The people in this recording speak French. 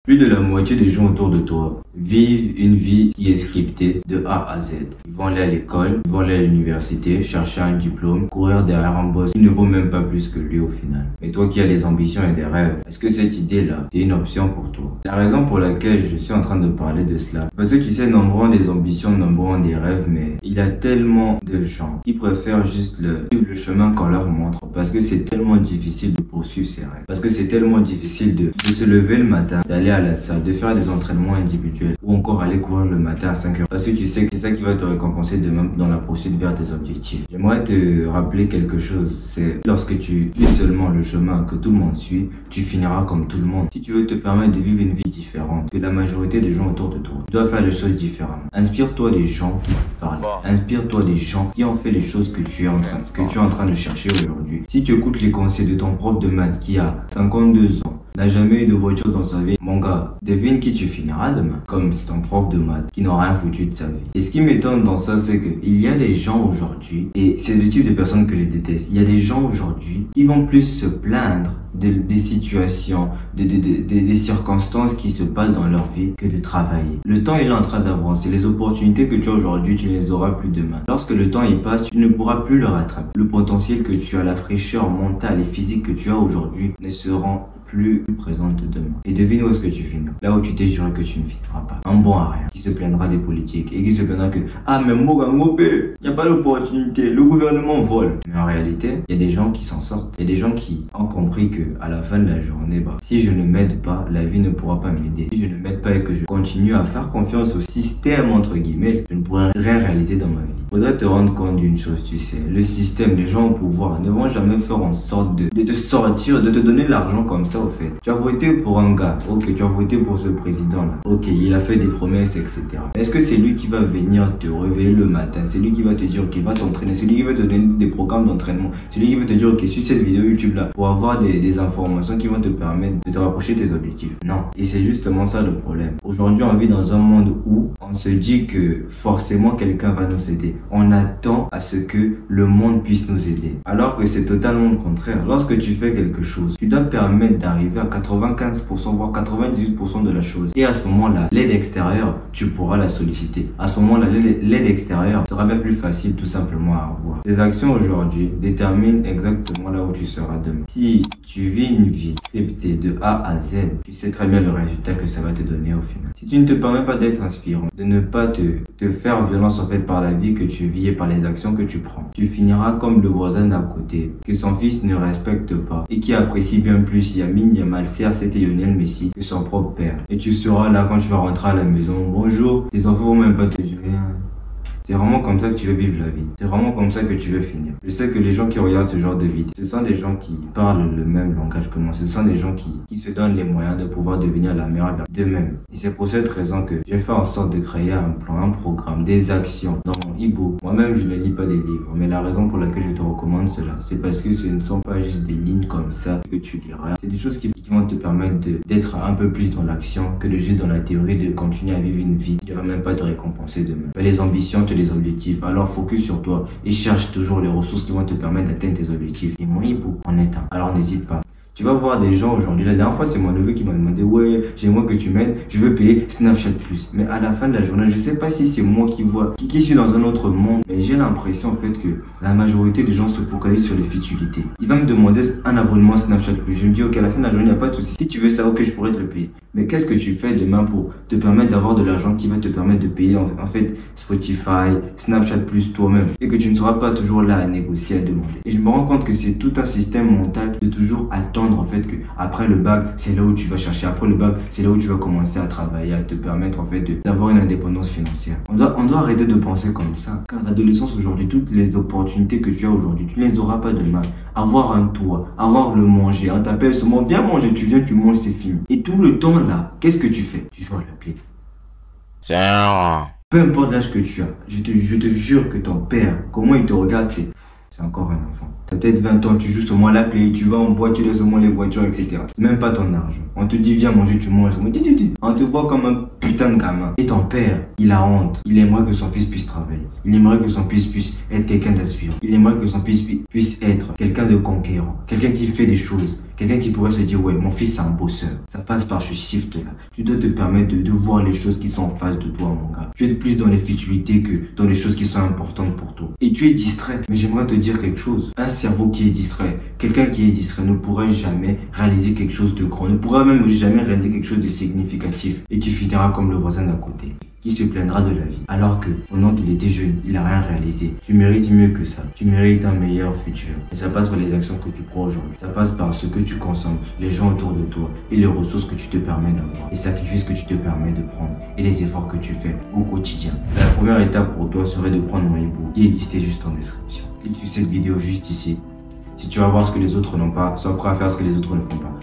Plus de la moitié des gens autour de toi vivent une vie qui est scriptée de A à Z. Ils vont aller à l'école, ils vont aller à l'université, chercher un diplôme, courir derrière un boss qui ne vaut même pas plus que lui au final. Mais toi qui as des ambitions et des rêves, est-ce que cette idée-là, c'est une option pour toi? La raison pour laquelle je suis en train de parler de cela, parce que tu sais, nombreux ont des ambitions, nombreux ont des rêves, mais il y a tellement de gens qui préfèrent juste suivre le chemin qu'on leur montre, parce que c'est tellement difficile de poursuivre ses rêves, parce que c'est tellement difficile de se lever le matin, d'aller à la salle, de faire des entraînements individuels ou encore aller courir le matin à 5 heures parce que tu sais que c'est ça qui va te récompenser demain dans la poursuite vers tes objectifs. J'aimerais te rappeler quelque chose, c'est lorsque tu suis seulement le chemin que tout le monde suit, tu finiras comme tout le monde. Si tu veux te permettre de vivre une vie différente que la majorité des gens autour de toi, tu dois faire les choses différemment. Inspire-toi des gens qui parlent, inspire-toi des gens qui ont fait les choses que tu es en train de chercher aujourd'hui. Si tu écoutes les conseils de ton prof de maths qui a 52 ans, n'a jamais eu de voiture dans sa vie, mon gars, devine qui tu finiras demain, comme c'est ton prof de maths qui n'aura rien foutu de sa vie. Et ce qui m'étonne dans ça, c'est que il y a des gens aujourd'hui, et c'est le type de personnes que je déteste, il y a des gens aujourd'hui qui vont plus se plaindre des situations, des circonstances qui se passent dans leur vie que de travailler. Le temps il est en train d'avancer, les opportunités que tu as aujourd'hui, tu ne les auras plus demain. Lorsque le temps il passe, tu ne pourras plus le rattraper. Le potentiel que tu as, la fraîcheur mentale et physique que tu as aujourd'hui ne seront plus présente demain. Et devine où est-ce que tu finis. Là où tu t'es juré que tu ne finiras pas. Un bon à rien. Qui se plaindra des politiques et qui se plaindra que ah mais il n'y a pas d'opportunité, le gouvernement vole. Mais en réalité, il y a des gens qui s'en sortent. Il y a des gens qui ont compris que à la fin de la journée, si je ne m'aide pas, la vie ne pourra pas m'aider. Si je ne m'aide pas et que je continue à faire confiance au système entre guillemets, je ne pourrai rien réaliser dans ma vie. Il faudrait te rendre compte d'une chose, tu sais. Le système, les gens au pouvoir ne vont jamais faire en sorte de te sortir, de te donner l'argent comme ça. Au fait, tu as voté pour un gars, ok, tu as voté pour ce président là, ok, il a fait des promesses, etc. Est-ce que c'est lui qui va venir te réveiller le matin? C'est lui qui va te dire qu'il va t'entraîner, c'est lui qui va te donner des programmes d'entraînement, c'est lui qui va te dire ok, suis cette vidéo YouTube là pour avoir des informations qui vont te permettre de te rapprocher de tes objectifs? Non, et c'est justement ça le problème. Aujourd'hui on vit dans un monde où on se dit que forcément quelqu'un va nous aider, on attend à ce que le monde puisse nous aider, alors que c'est totalement le contraire. Lorsque tu fais quelque chose, tu dois permettre d'arriver à 95% voire 98% de la chose, et à ce moment-là l'aide extérieure tu pourras la solliciter. À ce moment-là l'aide extérieure sera bien plus facile tout simplement à avoir. Tes actions aujourd'hui déterminent exactement là où tu seras demain. Si tu vis une vie scriptée de A à Z, tu sais très bien le résultat que ça va te donner au final. Si tu ne te permets pas d'être inspirant, de ne pas te faire violence en fait par la vie que tu vis et par les actions que tu prends, tu finiras comme le voisin d'à côté que son fils ne respecte pas et qui apprécie bien plus Yamine Yamal, c'était Lionel Messi, que son propre père. Et tu seras là quand tu vas rentrer à la maison. Bonjour, tes enfants vont même pas te dire rien. C'est vraiment comme ça que tu veux vivre la vie. C'est vraiment comme ça que tu veux finir. Je sais que les gens qui regardent ce genre de vidéos, ce sont des gens qui parlent le même langage que moi. Ce sont des gens qui se donnent les moyens de pouvoir devenir la meilleure version d'eux-mêmes. Et c'est pour cette raison que j'ai fait en sorte de créer un plan, un programme, des actions dans mon e-book. Moi-même, je ne lis pas des livres. Mais la raison pour laquelle je te recommande cela, c'est parce que ce ne sont pas juste des lignes comme ça que tu liras. C'est des choses qui vont te permettre d'être un peu plus dans l'action que de juste dans la théorie, de continuer à vivre une vie qui ne va même pas te récompenser demain. Mais les ambitions, les objectifs, alors focus sur toi et cherche toujours les ressources qui vont te permettre d'atteindre tes objectifs. Et mon e-book en est un. Alors n'hésite pas. Tu vas voir des gens aujourd'hui. La dernière fois, c'est mon neveu qui m'a demandé ouais, j'aimerais que tu m'aides, je veux payer Snapchat Plus. Mais à la fin de la journée, je sais pas si c'est moi qui suis dans un autre monde, mais j'ai l'impression en fait que la majorité des gens se focalisent sur les futilités. Il va me demander un abonnement Snapchat Plus. Je me dis ok, à la fin de la journée, il n'y a pas de souci. Si tu veux ça, ok, je pourrais te le payer. Mais qu'est-ce que tu fais demain pour te permettre d'avoir de l'argent qui va te permettre de payer en fait Spotify, Snapchat Plus toi-même, et que tu ne seras pas toujours là à négocier, à demander. Et je me rends compte que c'est tout un système mental de toujours attendre en fait que après le bac, c'est là où tu vas chercher. Après le bac, c'est là où tu vas commencer à travailler, à te permettre en fait d'avoir une indépendance financière. On doit arrêter de penser comme ça. Car l'adolescence aujourd'hui, toutes les opportunités que tu as aujourd'hui, tu ne les auras pas demain. Avoir un toit, avoir le manger, on t'appelle seulement viens manger, tu viens, tu manges, c'est fini. Et tout le temps là, qu'est-ce que tu fais? Tu joues à la play. Peu importe l'âge que tu as, je te jure que ton père, comment il te regarde, c'est encore un enfant. Tu as peut-être 20 ans, tu joues seulement à la play, tu vas en boîte, tu laisses seulement les voitures, etc. C'est même pas ton argent. On te dit viens manger, tu manges. On te voit comme un putain de gamin. Et ton père, il a honte. Il aimerait que son fils puisse travailler. Il aimerait que son fils puisse être quelqu'un d'inspirant. Il aimerait que son fils puisse être quelqu'un de conquérant. Quelqu'un qui fait des choses. Quelqu'un qui pourrait se dire, ouais, mon fils c'est un bosseur. Ça passe par ce shift-là. Tu dois te permettre de voir les choses qui sont en face de toi, mon gars. Tu es plus dans les futilités que dans les choses qui sont importantes pour toi. Et tu es distrait. Mais j'aimerais te dire quelque chose. Un cerveau qui est distrait, quelqu'un qui est distrait ne pourrait jamais réaliser quelque chose de grand, ne pourra même jamais réaliser quelque chose de significatif. Et tu finiras comme le voisin d'à côté, qui se plaindra de la vie. Alors que, pendant qu'il était jeune, il n'a rien réalisé. Tu mérites mieux que ça. Tu mérites un meilleur futur. Et ça passe par les actions que tu prends aujourd'hui. Ça passe par ce que tu consommes, les gens autour de toi et les ressources que tu te permets d'avoir, les sacrifices que tu te permets de prendre et les efforts que tu fais au quotidien. La première étape pour toi serait de prendre mon e-book qui est listé juste en description. Clique sur cette vidéo juste ici. Si tu vas voir ce que les autres n'ont pas, sois prêt à faire ce que les autres ne font pas.